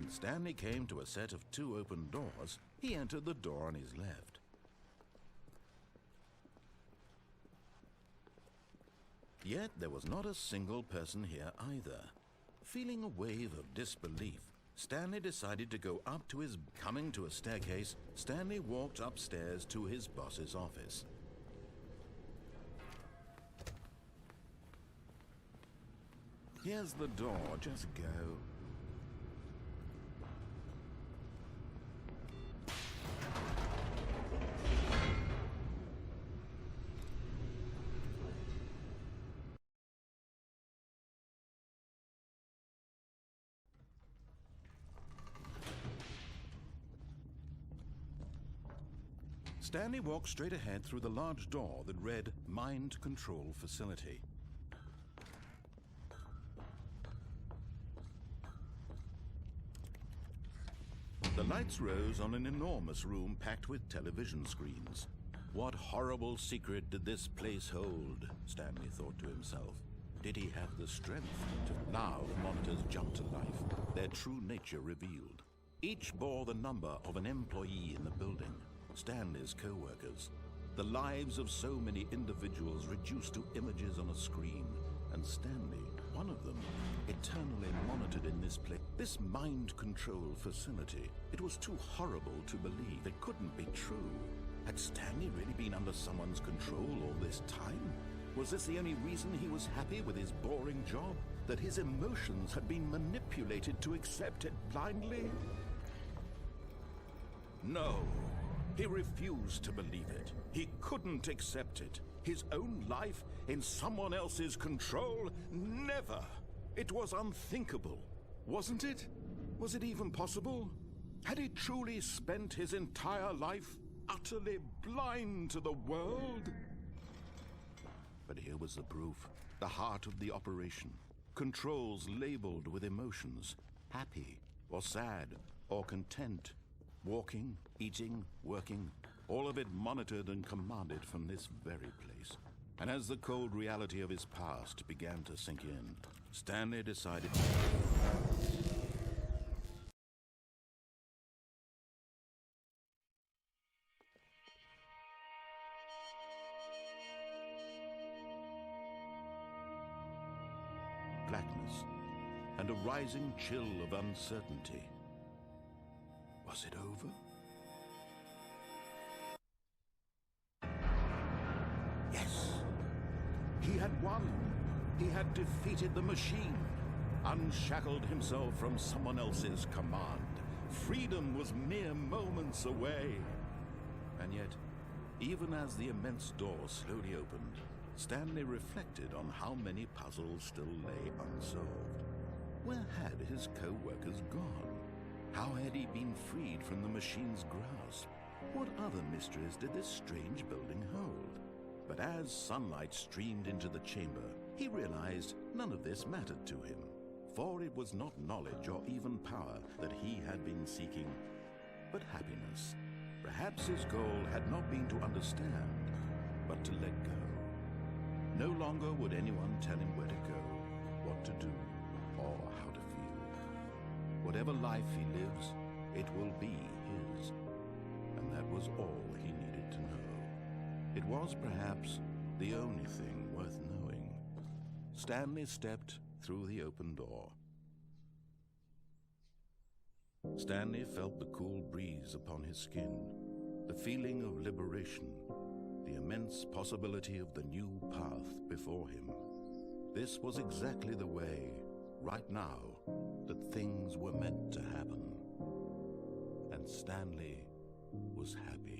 When Stanley came to a set of 2 open doors, he entered the door on his left. Yet there was not a single person here either. Feeling a wave of disbelief, Stanley decided to go up to his... Coming to a staircase, Stanley walked upstairs to his boss's office. Here's the door, just go. Stanley walked straight ahead through the large door that read Mind Control Facility. The lights rose on an enormous room packed with television screens. What horrible secret did this place hold? Stanley thought to himself. Did he have the strength to... Now the monitors jumped to life, their true nature revealed. Each bore the number of an employee in the building. Stanley's co-workers, the lives of so many individuals reduced to images on a screen, and Stanley, one of them, eternally monitored in this place. This mind control facility, it was too horrible to believe. It couldn't be true. Had Stanley really been under someone's control all this time? Was this the only reason he was happy with his boring job? That his emotions had been manipulated to accept it blindly? No. He refused to believe it. He couldn't accept it. His own life in someone else's control? Never! It was unthinkable. Wasn't it? Was it even possible? Had he truly spent his entire life utterly blind to the world? But here was the proof. The heart of the operation. Controls labeled with emotions. Happy, or sad, or content. Walking, eating, working, all of it monitored and commanded from this very place. And as the cold reality of his past began to sink in, Stanley decided to... Blackness and a rising chill of uncertainty. Was it over? Yes! He had won! He had defeated the machine, unshackled himself from someone else's command. Freedom was mere moments away. And yet, even as the immense door slowly opened, Stanley reflected on how many puzzles still lay unsolved. Where had his co-workers gone? How had he been freed from the machine's grasp? What other mysteries did this strange building hold? But as sunlight streamed into the chamber, he realized none of this mattered to him. For it was not knowledge or even power that he had been seeking, but happiness. Perhaps his goal had not been to understand, but to let go. No longer would anyone tell him where to go, what to do, or how to feel. Whatever life he lives, it will be his. And that was all he needed to know. It was perhaps the only thing worth knowing. Stanley stepped through the open door. Stanley felt the cool breeze upon his skin, the feeling of liberation, the immense possibility of the new path before him. This was exactly the way, right now, that things were meant to happen. And Stanley was happy.